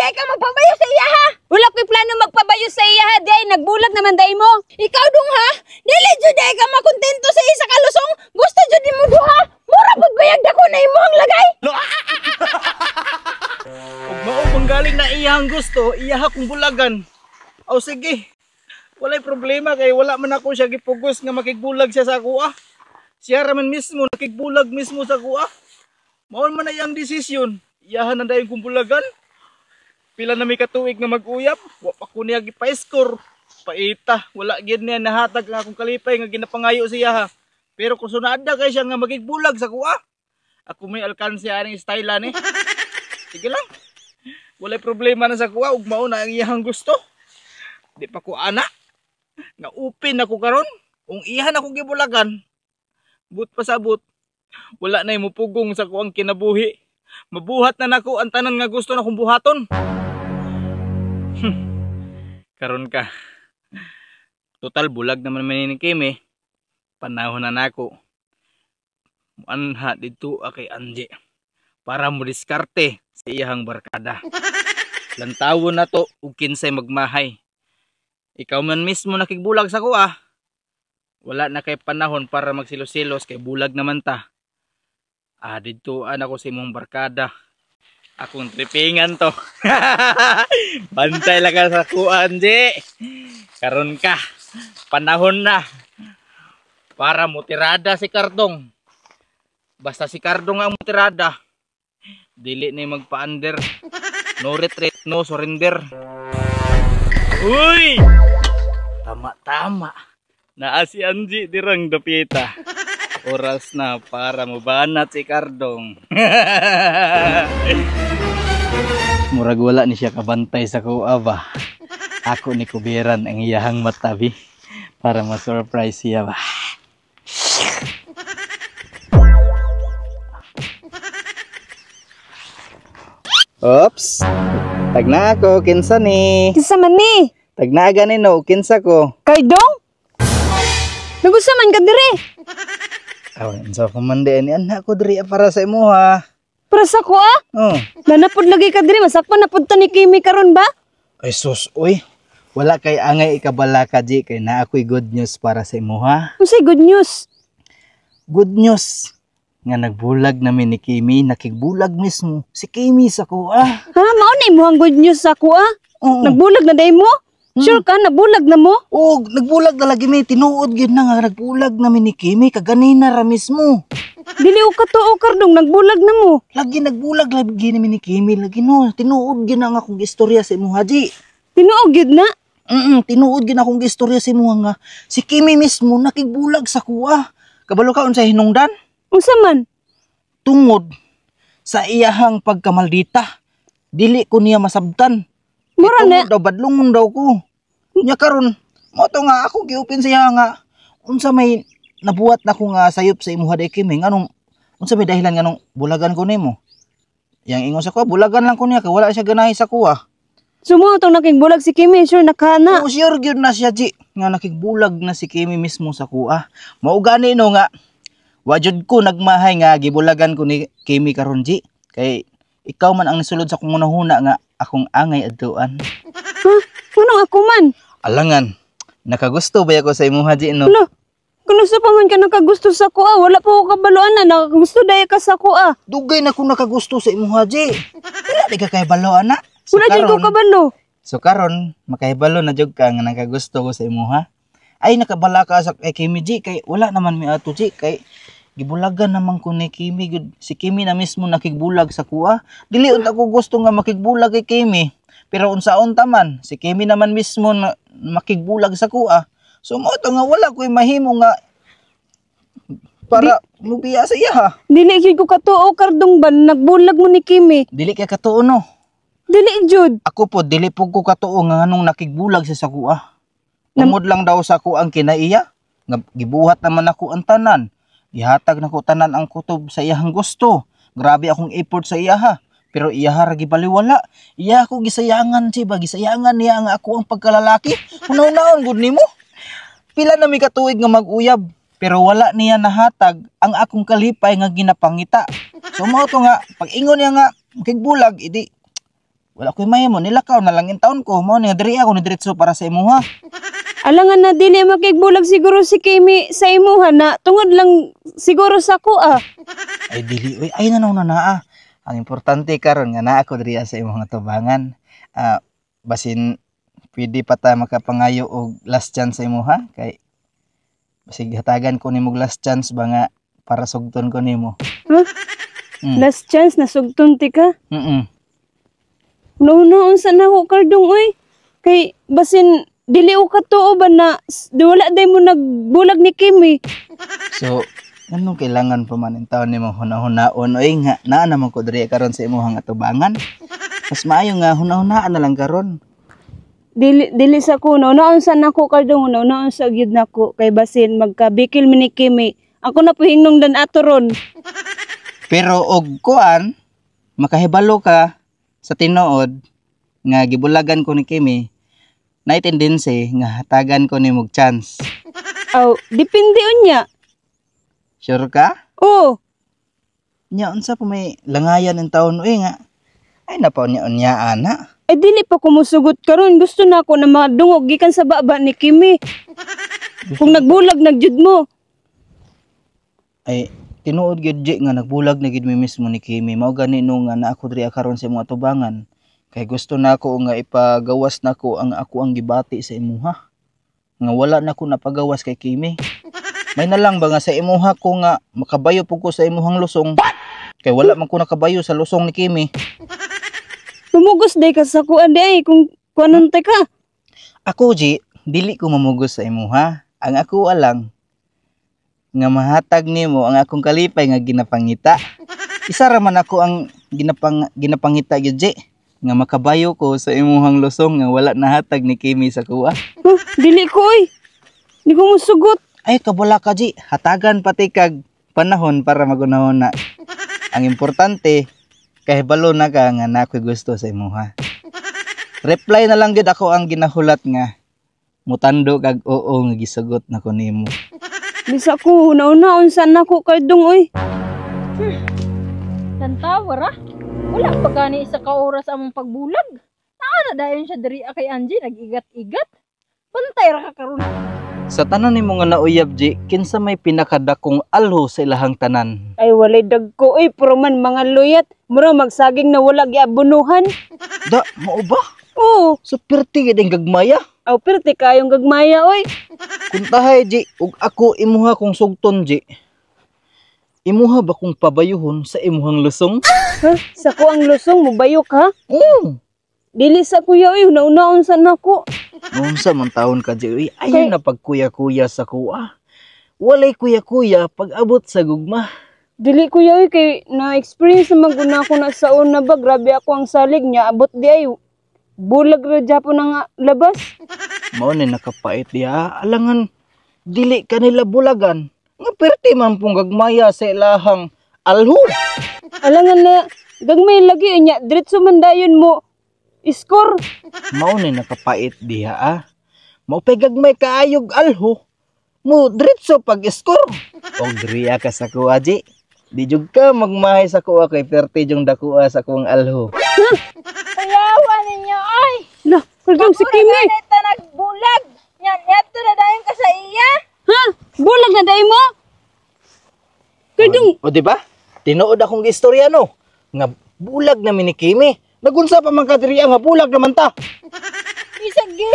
day ka magpabayo sa iya ha. Wala ko'y plano magpabayo sa iya ha, day. Nagbulag naman day mo. Ikaw dong ha. Dili jud day ka makontento sa isa ka lusong. Gusto jud mo duha. Mura pud bayag dako na imo ang lagay. Ug mao manggaling na iyang gusto, iyaha kong bulagan. O sige. Walay problema kay wala man ako siya gipugos nga makigbulag siya sa kuha. Siya raman mismo nakigbulag mismo sa kuha. Mao man na iyang desisyon. Iyahan na dayon kong bulagan. Pila na may katuig nga mag-uyab, wa pa ko niya gipa-score. Paita, wala gyud niya nahatag nga akong kalipay nga ginapangayo siya ha. Pero kung sunada kay siya nga magigbulag sa kuha, ako may alkanse aning style ni. Sige lang. Walay problema na sa kuha ug mao na ang iyang gusto. Di pa ko ana. Nga upin ako karon. Kung iyahan ako gibulagan, but pasabot, wala na mo pugong sa kuang kinabuhi. Mabuhat na nako ang tanan nga gusto na kong buhaton. Karon ka. Total bulag naman man ni Kimi. Panahon na nako. Anha dito kay Angie para mo diskarte sa iyang barkada. Lantawon na to ug kinsay magmahay. Ikaw man mismo nakigbulag sa kuha. Wala na kay panahon para magsilos-silos kay bulag naman ta. Dito ako sa imong barkada. Akong tripingan to. Bantay lang ka sa kuha, Angie. Karon ka. Panahon na para mutirada si Cardong. Basta si Cardong ang mutirada, dili na magpa-under. No retreat, no surrender. Uy! Tama-tama. Naa si Angie dirang dapita. Oras na para mabanat si Cardong. Murag wala ni siya kabantay sa kuha ba. Ako ni kubiran ang iyahang matabi para ma-surprise siya ba. Oops. Tagna ako, kinsa ni? Kinsa man ni? Tagna ganin no, kinsa ko. Kay Dong? Nagusa man ka dire. Awan, so kumandi ni anak ko diri para sa imo ha. Para sa ko ah? Oh. Nanapod lagi ka dire, masakpan na pud ta ni Kimi karon ba? Ay sus, uy. Wala kay angay ikabala ka di kay na ako'y good news para sa imo ha. Unsay good news? Good news. Nga nagbulag namin ni Kimi, nakigbulag mismo si Kimi sa kuha. Ha, mao na imong good news sa ko ah. Oo. Nagbulag na day mo? Sure ka nabulag na mo? Oh, nagbulag na lagi may tinuod gyud na nga nagbulag namin ni Kimi kaganina ra mismo. Dili o katuo Cardong, nagbulag na mo. Lagi nagbulag lagi namin ni Kimi lagi no. Tinuod gyud na nga akong istorya sa imo haji. Tinuog gyud na. Tinuod gyud na akong istorya sa imo nga si Kimi mismo nakigbulag sa kuha. Kabalo ka unsay hinungdan? Unsa man? Tungod sa iyahang pagkamaldita. Dili ko niya masabtan. Mura na. Daw badlongon daw ko. Nya karon, mo to nga ako giupin siya nga unsa may nabuhat na ko nga sayop sa imuha day Kimi nganong unsa may dahilan nganong bulagan ko nimo. Yang ingon sa ko bulagan lang ko niya kay wala siya ganahi sa kuha. Sumo tong nakigbulag si Kimi, sure nakana. Oo, sure gyud na siya Ji nga nakigbulag na si Kimi mismo sa kuha. Mao gani no nga wa jud ko nagmahay nga gibulagan ko ni Kimi karon Ji kay ikaw man ang nisulod sa kong hunahuna nga akong angay adtuan. Ha? Anong ako man? Alangan, nakagusto ba ako sa imo haji no? Ano? Kung sa pa man ka nakagusto sa ko wala pa ko kabaloan na, nakagusto daya ka sa ko Dugay na ko nakagusto sa imo haji. Wala di ka kay balo ana. Wala di ko kabalo. So karon, makahibalo na jud ka nga nakagusto ko sa imo ha. Ay nakabala ka sa kay Kimi Ji kay wala naman mi ato Ji kay gibulagan naman ko ni Kimi gud. Si Kimi na mismo nakigbulag sa kuha. Dili ud ako gusto nga makigbulag kay Kimi. Pero unsaon ta man, si Kimi naman mismo na makigbulag sa kuha. So mo to nga wala ko'y mahimo nga para mubiya sa iya ha. Dili gyud ko katuo Cardong ba nagbulag mo ni Kimi? Dili kay katuo no. Dili jud. Ako po dili po ko katuo nga nganong nakigbulag sa kuha. Tungod lang daw sa ko ang kinaiya. Nga gibuhat naman ako ang tanan. Gihatag nako tanan ang kutob sa iyang gusto. Grabe akong effort sa iya ha. Pero iya ra gibaliwala. Iya ako gisayangan siya, gisayangan niya nga ako ang pagkalalaki. Unaw-unaon gud nimo. Pila na mi katuig nga mag-uyab, pero wala niya nahatag ang akong kalipay nga ginapangita. So mao to nga pag ingon niya nga kigbulag idi Wala ko'y mahimo, nilakaw na lang in taon ko. Mao ni diri ako ni diretso para sa imuha. Alangan na dili makigbulag siguro si Kimi sa imuha na tungod lang siguro sa kuha. Ay dili oy, ay nanaw na naa. Ang importante karon nga naa ako diri sa imong tubangan. Basin pwede pa ta makapangayo og last chance sa imuha kay basig hatagan ko nimo last chance ba nga para sugton ko nimo. Huh? Last chance na sugton ti ka. No, unsa na ako kardong oy. Kay basin dili o katuo ba na wala day mo nagbulag ni Kimi. So, anong kailangan pa man in taon nimo hunahunaon oy nga naa naman ko diri karon sa imong atubangan. Mas maayo nga hunahunaan na lang karon. Dili sa kuno naunsa nako kardong naunsa gyud nako kay basin magkabikil mi ni Kimi. Ako na po hinungdan ato ron. Pero og kuan makahibalo ka sa tinuod nga gibulagan ko ni Kimi. Na tendency nga hatagan ko nimo chance. Aw, depende unya. Sure ka? Oo. Nya unsa pa may langayan ng taon uy nga. Ay napaw niya unya ana. Ay dili pa ko musugot karon gusto na ako na madungog gikan sa baba ni Kimi. Kung nagbulag nagjud mo. Ay tinuod gyud Ji nga nagbulag na gid mi mismo ni Kimi. Mao gani no nga na ako diri karon sa imong atubangan. Kay gusto na ako nga ipagawas na ko ang ako ang gibati sa imuha. Nga wala na ko napagawas kay Kimi. May na lang ba nga sa imuha ko nga makabayo po ko sa imuhang lusong. Kay wala man ko nakabayo sa lusong ni Kimi. Lumugos day ka sa kuan day kung kuanon tay ka. Ako Ji, dili ko mamugos sa imuha. Ang ako alang nga mahatag nimo ang akong kalipay nga ginapangita. Isa ra man ako ang ginapangita gyud Ji. Nga makabayo ko sa imuhang lusong nga wala nahatag ni Kimi sa kuha. Huh, dili ko oy. Di ko musugot. Ay kabula ka Ji, hatagan pati kag panahon para magunahon na. Ang importante kahibalo na ka nga nakoy gusto sa imuha. Reply na lang gid ako ang ginahulat nga mutando kag oo nga gisugot na ko nimo. Bisa ko una-una unsa nako kardong oy. Tantawara? Wala pa gani isa ka oras among pagbulag. Naana dayon siya diri kay Angie nag-igat-igat. Pantay ra ka karon. Sa tanan nimo nga nauyab Ji, kinsa may pinakadakong alho sa ilahang tanan? Ay walay dagko oy pero man mga luyat. Mura magsaging na wala giabunuhan. Da, mao ba? Oo. Super tigid ang gagmaya. Aw perti kayong gagmaya oy. Kuntahay Ji, ug ako imuha kong sugton Ji. Imuha ba kong pabayuhon sa imuhang lusong? Ha? Sa ko ang lusong mo bayok ha? Dili sa kuya oy nauna unsa nako. Noon sa man taon ka Ji, uy, ayaw na pagkuya-kuya sa kuha. Walay kuya-kuya pag abot sa gugma. Dili kuya oy kay na-experience na maguna ko na sa una ba grabe ako ang salig niya abot di ay bulag ra japon nga labas. Mao ni nakapait diha, alangan dili kanila bulagan. Nga perti man pong gagmaya sa ilahang alho. Alangan na gagmay lagi nya diretso man dayon mo score. Mao ni nakapait diha ah. Mao pay gagmay kaayog alho. Mo diretso pag-score. Og driya ka sa kuha Ji. Di jud ka magmahay sa kuha kay perti jung dakuha sa kuwang alho. Ayawa ninyo ay. Lah, kardong si Kimi. Ganito nagbulag. Yan, yato na dayon ka sa iya. Ha? Bulag na day mo? Kardong O di ba? Tinuod akong istorya no. Nga bulag na ni Kimi. Nagunsa pa man ka diri nga bulag naman ta. Bisag gi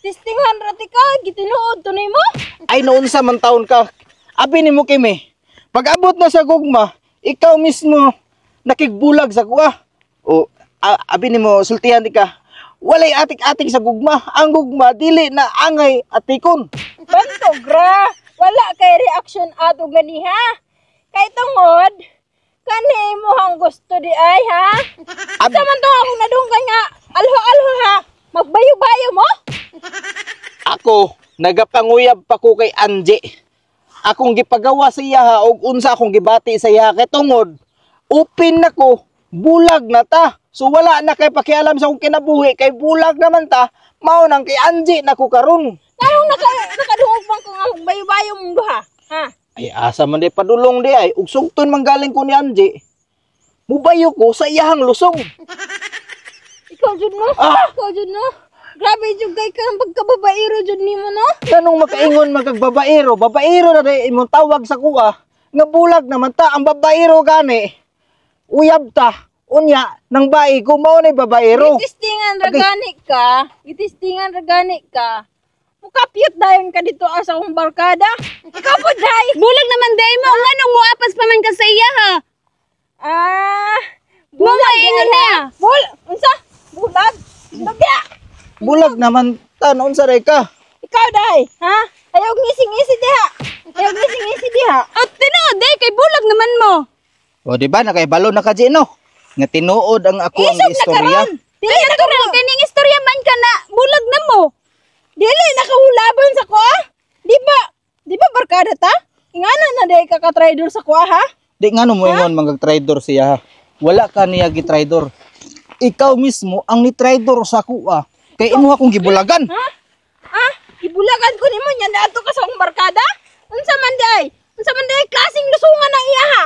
testingan rati ka gitinuod to nimo. Ay naunsa man taon ka. Abi nimo Kimi. Pag abot na sa gugma, ikaw mismo nakigbulag sa kuha. O abi nimo sultihan di ka. Walay atik-atik sa gugma. Ang gugma dili na angay atikon. Banto gra. Wala kay reaction ato ganiha. Kay tungod kani mo hang gusto di ay ha. Samantong ako nadunggan nga alho-alho ha. Magbayo-bayo mo? Ako, nagapanguyab pa ko kay Angie. Akong gipagawa sa iya ha, og unsa akong gibati sa iya kay tungod. Open na ko, bulag na ta. So wala na kay pakialam sa akong kinabuhi kay bulag naman ta. Mao nang kay Angie na ko karon. Karong nakadungog pang ko nga magbayo-bayo mong duha. Ha? Ay asa man day padulong di ay, ug sugton man galing ko ni Angie. Mubayo ko sa iyahang lusong. ikaw jud no. Ikaw jud no. Grabe jud kay ka pagkababaero jud nimo no. Ganong makaingon magagbabaero, babaero na rin imong tawag sa kuha. Nga bulag naman ta ang babaero gani. Uyab ta. Unya nang bai ko mao nay babaero. Gitistingan ra gani ka. Gitistingan ra gani ka. Mukapyut dayon ka dito sa akong barkada. Ikaw po day. Bulag naman day mo. Nganong mo apas pa man ka sa iya ha? Bulag ingon day, na. ha? Unsa? Bulag? Bagya. Bulag naman ta noon sa reka. Ikaw day, ha? Ayaw ngising-ngisi diha. Ayaw ngising-ngisi diha. At tinuod day kay bulag naman mo. O di ba nakaibalo na ka no? Nga tinuod ang ako ang Isog na istorya. karon. Dili na Natural kay ning istorya man ka na bulag na mo. Dili nakahulaban sa kuha. Di ba barkada ta? Ingana na day ka ka-trader sa kuha ha? Di nga no mo ingon mag-trader siya ha. Wala ka niya gi-trader. Ikaw mismo ang ni-trader sa kuha. Kay imo akong gibulagan. Ha? Ibulagan ko nimo nya na ka sa akong barkada? Unsa man day? Unsa man day klaseng lusungan ang iya ha?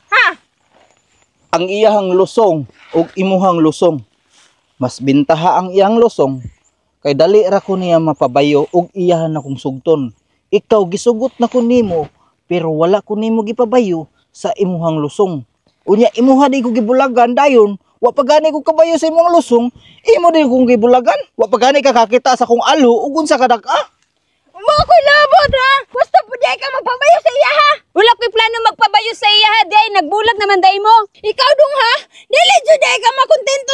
Ha? Ang iyahang lusong ug imuhang lusong. Mas bintaha ang iyang lusong kay dali ra ko niya mapabayo ug iyahan akong sugton. Ikaw gisugot na ko nimo pero wala ko nimo gipabayo sa imuhang lusong. Unya imuha di ko gibulagan dayon wa pa gani ko kabayo sa imong lusong, imo di kong gibulagan. Wa pa gani ka kakita sa kong alo ug unsa ka dak-a. Mo ko'y labot ha? Basta po day ka magpabayo sa iya ha? Wala ko'y plano magpabayo sa iya ha day. Nagbulag naman day mo. Ikaw dong ha? Dili jud day ka makontento